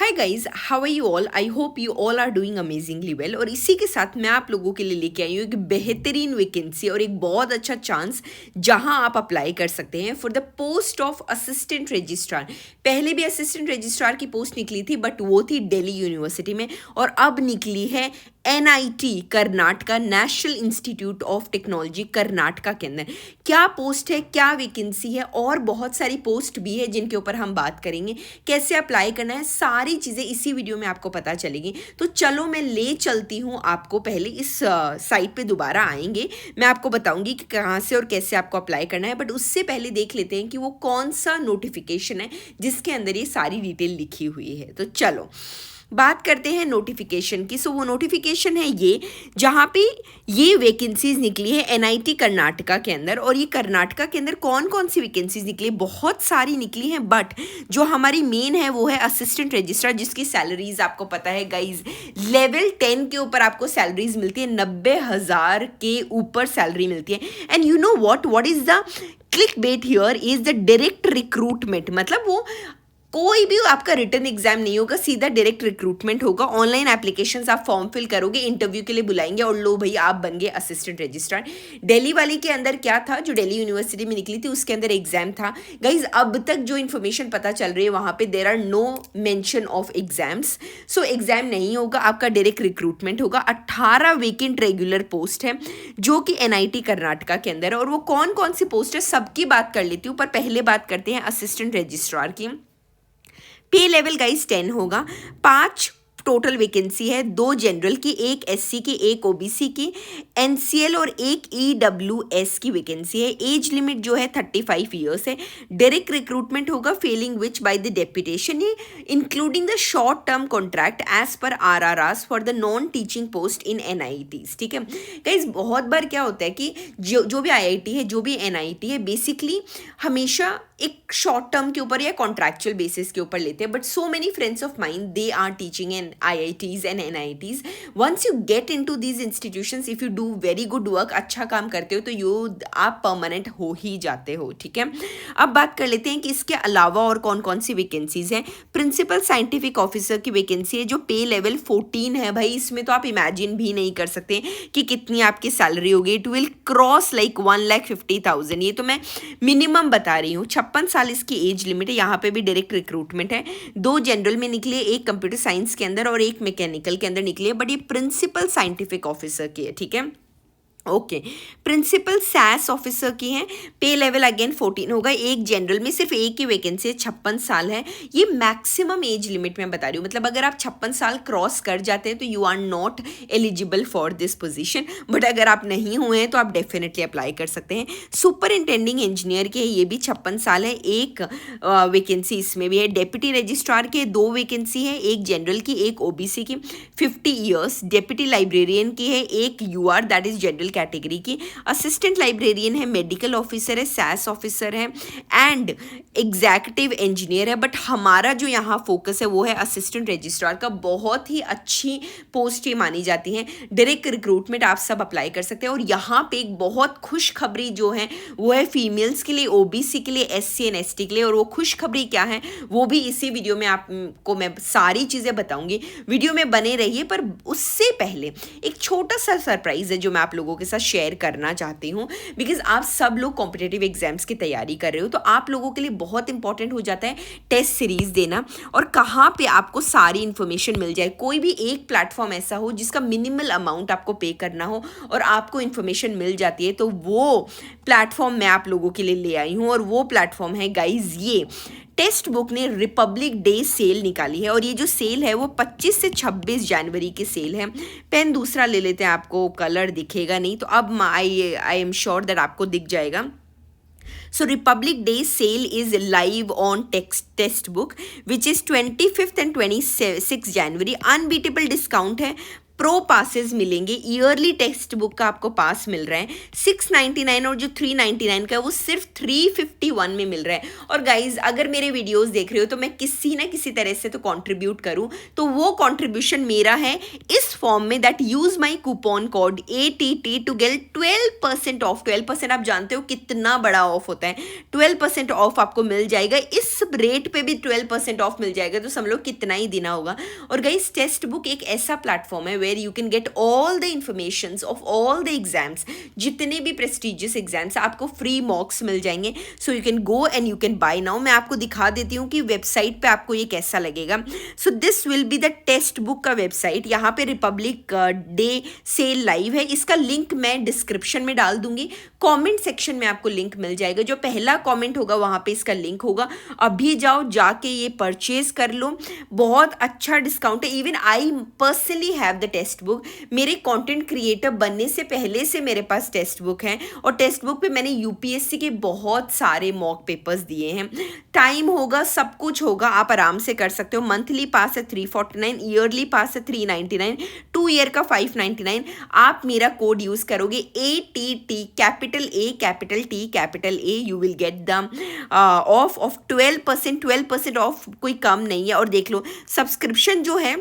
Hi guys, how are you all? I hope you all are doing amazingly well. और इसी के साथ मैं आप लोगों के लिए लेके आई हूँ एक बेहतरीन वैकेंसी और एक बहुत अच्छा चांस जहां आप अप्लाई कर सकते हैं for the post of assistant registrar. पहले भी असिस्टेंट रजिस्ट्रार की पोस्ट निकली थी बट वो थी दिल्ली यूनिवर्सिटी में, और अब निकली है NIT Karnataka, national institute of Technology Karnataka के अंदर। क्या पोस्ट है, क्या वैकेंसी है, और बहुत सारी पोस्ट भी है जिनके ऊपर हम बात करेंगे। कैसे अप्लाई करना है, सारी चीज़ें इसी वीडियो में आपको पता चलेगी। तो चलो मैं ले चलती हूँ आपको। पहले इस साइट पे दोबारा आएंगे, मैं आपको बताऊंगी कि कहाँ से और कैसे आपको अप्लाई करना है। बट उससे पहले देख लेते हैं कि वो कौन सा नोटिफिकेशन है जिसके अंदर ये सारी डिटेल लिखी हुई है। तो चलो बात करते हैं नोटिफिकेशन की। सो वो नोटिफिकेशन है ये, जहाँ पे ये वैकेंसीज निकली है NIT कर्नाटका के अंदर। और ये कर्नाटका के अंदर कौन कौन सी वैकेंसीज निकली, बहुत सारी निकली हैं, बट जो हमारी मेन है वो है असिस्टेंट रजिस्ट्रार, जिसकी सैलरीज आपको पता है गाइज, लेवल 10 के ऊपर आपको सैलरीज मिलती है, 90,000 के ऊपर सैलरी मिलती है। And you know what is the click bait here is the direct recruitment. मतलब वो कोई भी आपका रिटर्न एग्जाम नहीं होगा, सीधा डायरेक्ट रिक्रूटमेंट होगा। ऑनलाइन एप्लीकेशंस आप फॉर्म फिल करोगे, इंटरव्यू के लिए बुलाएंगे और लो भैया आप बन गए असिस्टेंट रजिस्ट्रार। दिल्ली वाली के अंदर क्या था, जो दिल्ली यूनिवर्सिटी में निकली थी उसके अंदर एग्जाम था गाइज। अब तक जो इन्फॉर्मेशन पता चल रही है वहाँ पे there are no mention of exams. So exam नहीं होगा, आपका डायरेक्ट रिक्रूटमेंट होगा। 18 वेकेंट रेगुलर पोस्ट है जो कि NIT कर्नाटका के अंदर है। और वो कौन कौन सी पोस्ट है सबकी बात कर लेती हूँ, पर पहले बात करते हैं असिस्टेंट रजिस्ट्रार की। पे लेवल गाइस 10 होगा। 5 टोटल वैकेंसी है, 2 जनरल की, 1 SC की, 1 OBC की, NCL और 1 EWS की वैकेंसी है। एज लिमिट जो है 35 ईयर्स है। डायरेक्ट रिक्रूटमेंट होगा, failing which by the deputation, including the short term contract as per RRRs for the non teaching post in NITs। ठीक है गाइस, बहुत बार क्या होता है कि जो भी IIT है, जो भी NIT है, बेसिकली हमेशा एक शॉर्ट टर्म के ऊपर या कॉन्ट्रैक्चुअल बेसिस के ऊपर लेते हैं। But so many friends of mind they are teaching in IITs and NITs। Once you get in to these institutions, if you do very good work, अच्छा काम करते हो, तो आप परमानेंट हो ही जाते हो। ठीक है, अब बात कर लेते हैं कि इसके अलावा और कौन कौन सी वैकेंसीज हैं। प्रिंसिपल साइंटिफिक ऑफिसर की वैकेंसी है जो पे लेवल 14 है। भाई इसमें तो आप इमेजिन भी नहीं कर सकते कि कितनी आपकी सैलरी होगी। It will cross like 1,50,000। ये तो मैं मिनिमम बता रही हूँ। 56 साल इसकी एज लिमिट है। यहाँ पे भी डायरेक्ट रिक्रूटमेंट है। 2 जनरल में निकली है, 1 कंप्यूटर साइंस के अंदर और 1 मैकेनिकल के अंदर निकली है। बट ये प्रिंसिपल साइंटिफिक ऑफिसर की है। ठीक है, ओके। प्रिंसिपल SAS ऑफिसर की है। पे लेवल अगेन 14 होगा। 1 जनरल में सिर्फ 1 की वैकेंसी है, 56 साल है। ये मैक्सिमम एज लिमिट में बता रही हूँ, मतलब अगर आप 56 साल क्रॉस कर जाते हैं तो you are not eligible for this position. But अगर आप नहीं हुए हैं तो आप डेफिनेटली अप्लाई कर सकते हैं। सुपरिंटेंडिंग इंजीनियर की है, ये भी 56 साल है। 1 वैकेंसी इसमें भी है। डेप्यूटी रजिस्ट्रार के 2 वैकेंसी है, 1 जनरल की, 1 OBC की, 50 ईयर्स। डेप्यूटी लाइब्रेरियन की है, 1 UR that is general category की। असिस्टेंट लाइब्रेरियन है, मेडिकल ऑफिसर है, SAS ऑफिसर है एंड एग्जीक्यूटिव इंजीनियर है। बट हमारा जो यहाँ फोकस है वो है असिस्टेंट रजिस्ट्रार का। बहुत ही अच्छी पोस्ट ये मानी जाती है। डायरेक्ट रिक्रूटमेंट आप सब अप्लाई कर सकते हैं। और यहाँ पे एक बहुत खुशखबरी जो है वो है फीमेल्स के लिए, OBC के लिए, SC एंड ST के लिए। और वो खुशखबरी क्या है वो भी इसी वीडियो में आपको मैं सारी चीज़ें बताऊंगी। वीडियो में बने रहिए। पर उससे पहले एक छोटा सा सरप्राइज है जो मैं आप लोगों के साथ शेयर करना चाहती हूँ। बिकॉज आप सब लोग कॉम्पिटिटिव एग्जाम्स की तैयारी कर रहे हो, तो आप लोगों के लिए बहुत इंपॉर्टेंट हो जाता है टेस्ट सीरीज देना और कहाँ पे आपको सारी इन्फॉर्मेशन मिल जाए। कोई भी एक प्लेटफॉर्म ऐसा हो जिसका मिनिमल अमाउंट आपको पे करना हो और आपको इन्फॉर्मेशन मिल जाती है, तो वो प्लेटफॉर्म मैं आप लोगों के लिए ले आई हूँ। और वो प्लेटफॉर्म है गाइज, ये टेक्स्ट बुक ने रिपब्लिक डे सेल निकाली है। और ये जो सेल है वो 25 से 26 जनवरी की सेल है। पेन दूसरा ले लेते हैं, आपको कलर दिखेगा नहीं, तो अब आई एम श्योर दैट आपको दिख जाएगा। So Republic Day sale is live on textbook which is 25th and 26th January. Unbeatable discount है। प्रो पासेस मिलेंगे, ईयरली टेक्स्ट बुक का आपको पास मिल रहा है 699, और जो 399 का है वो सिर्फ 351 में मिल रहा है। और गाइज अगर मेरे वीडियोस देख रहे हो तो मैं किसी ना किसी तरह से तो कंट्रीब्यूट करूं, तो वो कंट्रीब्यूशन मेरा है इस फॉर्म में, that use my coupon code ATT to get 12% off. 12% आप जानते हो कितना बड़ा ऑफ होता है, 12% ऑफ आपको मिल जाएगा। इस रेट पे भी 12% ऑफ मिल जाएगा, तो समझ लो कितना ही देना होगा। और गाइस टेक्स्ट बुक एक ऐसा प्लेटफॉर्म है where you can get all the informations of all the exams, जितने भी प्रेस्टिजियस एग्जाम्स आपको फ्री मॉक्स मिल जाएंगे। So you can go and you can buy now. मैं आपको दिखा देती हूँ कि वेबसाइट पे आपको ये कैसा लगेगा। So this will be the text book का वेबसाइट। यहाँ पे रिपब्लिक डे सेल लाइव है, इसका लिंक मैं डिस्क्रिप्शन में डाल दूंगी, कमेंट सेक्शन में आपको लिंक मिल जाएगा। जो पहला कमेंट होगा वहाँ पे इसका लिंक होगा, अभी जाओ जाके ये परचेज कर लो, बहुत अच्छा डिस्काउंट है। Even I personally have the text book. मेरे कंटेंट क्रिएटर बनने से पहले से मेरे पास टेक्स्ट बुक है, और टेक्स्ट बुक पे मैंने यूपीएससी के बहुत सारे मॉक पेपर्स दिए हैं। टाइम होगा, सब कुछ होगा, आप आराम से कर सकते हो। मंथली पास है 349, ईयरली पास है 399, 2 ईयर का 599। आप मेरा कोड यूज करोगे ATT capital A capital T capital A, you will get the of 12%। 12% of कोई कम नहीं है। और देख लो सब्सक्रिप्शन जो है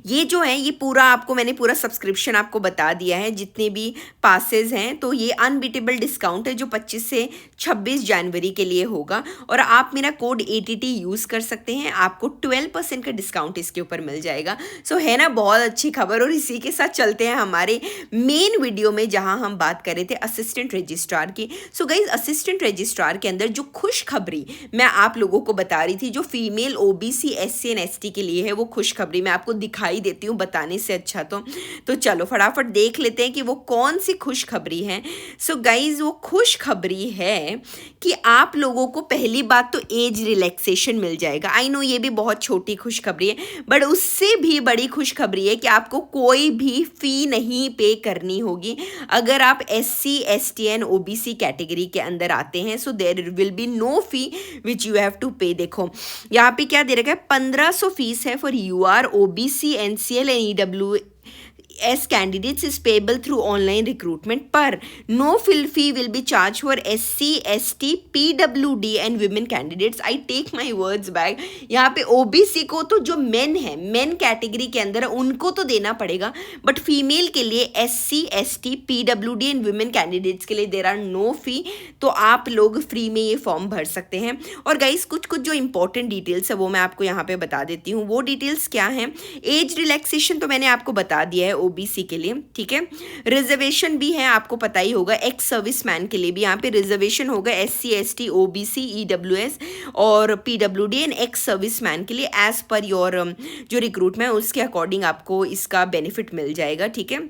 ये पूरा आपको मैंने पूरा सब्सक्रिप्शन आपको बता दिया है, जितने भी पासेस हैं। तो ये अनबीटेबल डिस्काउंट है जो 25 से 26 जनवरी के लिए होगा, और आप मेरा कोड ATT यूज़ कर सकते हैं, आपको 12% का डिस्काउंट इसके ऊपर मिल जाएगा। सो है ना बहुत अच्छी खबर। और इसी के साथ चलते हैं हमारे मेन वीडियो में, जहां हम बात कर रहे थे असिस्टेंट रजिस्ट्रार की। सो गाइज असिस्टेंट रजिस्ट्रार के अंदर जो खुशखबरी मैं आप लोगों को बता रही थी, जो female OBC SC and ST के लिए है, वो खुशखबरी मैं आपको दिखाई देती हूँ बताने से अच्छा। तो चलो फटाफट देख लेते हैं कि वो कौन सी खुशखबरी है। सो गाइज वो खुशखबरी है कि आप लोगों को पहली बात तो एज रिलैक्सेशन मिल जाएगा। आई नो ये भी बहुत छोटी खुशखबरी है, बट उससे भी बड़ी खुशखबरी है कि आपको कोई भी फी नहीं पे करनी होगी अगर आप SC ST and OBC category के अंदर आते हैं। So there will be no fee which you have to pay. देखो यहाँ पे क्या दे रखा है, 1500 फीस है for UR OBC NCL and EWS candidates is payable through online recruitment, पर no fill fee will be charged for SC ST PWD and women candidates. I take my words back. यहाँ पे OBC को तो जो main है, main category के अंदर है, उनको तो देना पड़ेगा, बट फीमेल के लिए SC ST PWD and women candidates के लिए देर आर नो फी। तो आप लोग फ्री में ये फॉर्म भर सकते हैं। और गाइस कुछ जो इंपॉर्टेंट डिटेल्स है वो मैं आपको यहाँ पे बता देती हूँ। वो डिटेल्स क्या हैं, एज रिलैक्सेशन तो मैंने आपको बता दिया है OBC के लिए, ठीक है। रिजर्वेशन भी है, आपको पता ही होगा, एक्स सर्विस मैन के लिए भी यहाँ पे रिजर्वेशन होगा, SC ST OBC EWS और PWD and ex service man के लिए एज पर योर जो रिक्रूटमेंट उसके अकॉर्डिंग आपको इसका बेनिफिट मिल जाएगा, ठीक है।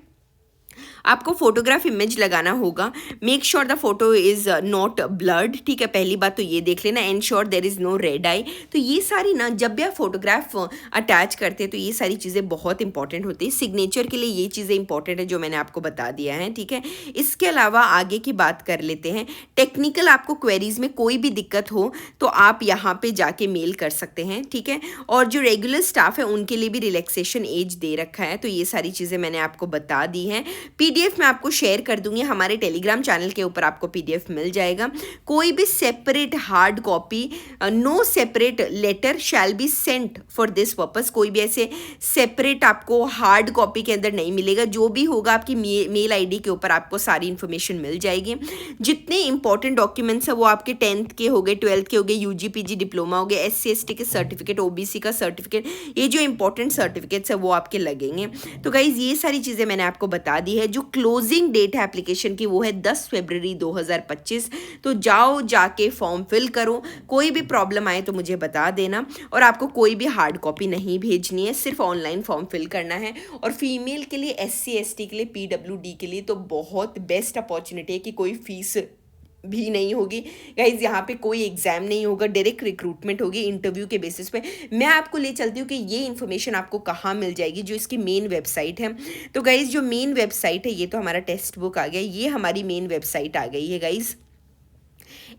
आपको फोटोग्राफ इमेज लगाना होगा, make sure the photo is not blurred, ठीक है, पहली बात तो ये देख लेना, ensure there is no red eye. तो ये सारी ना जब भी आप फोटोग्राफ अटैच करते हैं तो ये सारी चीज़ें बहुत इंपॉर्टेंट होती है। सिग्नेचर के लिए ये चीज़ें इंपॉर्टेंट है जो मैंने आपको बता दिया है, ठीक है। इसके अलावा आगे की बात कर लेते हैं, टेक्निकल आपको क्वेरीज में कोई भी दिक्कत हो तो आप यहाँ पे जाके मेल कर सकते हैं, ठीक है। और जो रेगुलर स्टाफ है उनके लिए भी रिलैक्सेशन एज दे रखा है, तो ये सारी चीज़ें मैंने आपको बता दी हैं। PDF मैं आपको शेयर कर दूंगी, हमारे टेलीग्राम चैनल के ऊपर आपको PDF मिल जाएगा। कोई भी separate hard copy, no separate letter shall be sent for this purpose. कोई भी ऐसे सेपरेट आपको हार्ड कॉपी के अंदर नहीं मिलेगा, जो भी होगा आपकी मेल ID के ऊपर आपको सारी इन्फॉर्मेशन मिल जाएगी। जितने इंपॉर्टेंट डॉक्यूमेंट्स है वो आपके 10th के हो गए, 12th के हो गए, UG PG डिप्लोमा हो गए, SC ST के सर्टिफिकेट, OBC का सर्टिफिकेट, ये जो इंपॉर्टेंट सर्टिफिकेट्स है वो आपके लगेंगे। तो गाइज ये सारी चीज़ें मैंने आपको बता दी है। जो क्लोजिंग डेट है एप्लीकेशन की वो है 10 फरवरी 2025। तो जाओ जाके फॉर्म फिल करो, कोई भी प्रॉब्लम आए तो मुझे बता देना। और आपको कोई भी हार्ड कॉपी नहीं भेजनी है, सिर्फ ऑनलाइन फॉर्म फिल करना है। और फीमेल के लिए, SC ST के लिए, PWD के लिए तो बहुत बेस्ट अपॉर्चुनिटी है कि कोई फीस भी नहीं होगी गाइज, यहाँ पे कोई एग्जाम नहीं होगा, डायरेक्ट रिक्रूटमेंट होगी इंटरव्यू के बेसिस पे। मैं आपको ले चलती हूँ कि ये इन्फॉर्मेशन आपको कहाँ मिल जाएगी, जो इसकी मेन वेबसाइट है। तो गाइज जो मेन वेबसाइट है, ये तो हमारा टेक्स्ट बुक आ गया, ये हमारी मेन वेबसाइट आ गई है गाइज।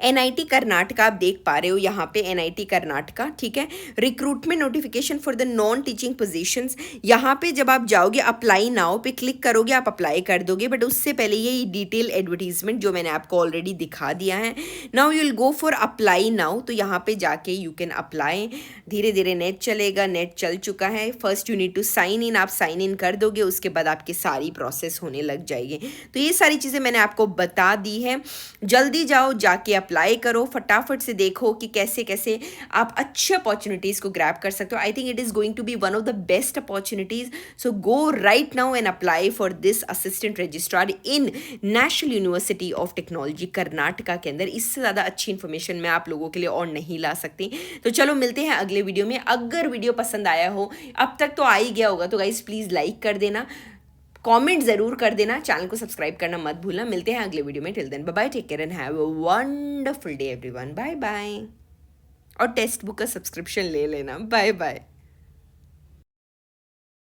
एनआईटी कर्नाटका आप देख पा रहे हो यहाँ पे, एनआईटी कर्नाटका, ठीक है। Recruitment notification for the non teaching positions, यहाँ पे जब आप जाओगे अप्लाई नाउ पे क्लिक करोगे, आप अप्लाई कर दोगे, बट उससे पहले ये डिटेल एडवर्टीजमेंट जो मैंने आपको ऑलरेडी दिखा दिया है। Now you will go for apply now, तो यहाँ पे जाके यू कैन अप्लाई। धीरे धीरे नेट चलेगा, नेट चल चुका है। First you need to sign in, आप साइन इन कर दोगे, उसके बाद आपकी सारी प्रोसेस होने लग जाएगी। तो ये सारी चीज़ें मैंने आपको बता दी है। जल्दी जाओ, जाके अप्लाई करो, फटाफट से देखो कि कैसे कैसे आप अच्छे अपॉर्चुनिटीज़ को ग्रैब कर सकते हो। I think it is going to be one of the best opportunities. So go right now and apply for this assistant registrar in National University of Technology Karnataka के अंदर। इससे ज़्यादा अच्छी इन्फॉर्मेशन मैं आप लोगों के लिए और नहीं ला सकती। तो चलो मिलते हैं अगले वीडियो में। अगर वीडियो पसंद आया हो, अब तक तो आ ही गया होगा, तो गाइस प्लीज़ लाइक कर देना, कमेंट ज़रूर कर देना, चैनल को सब्सक्राइब करना मत भूलना। मिलते हैं अगले वीडियो में। Till then bye bye, take care and have a wonderful day everyone. Bye bye. और टेक्स्ट बुक का सब्सक्रिप्शन ले लेना। Bye bye.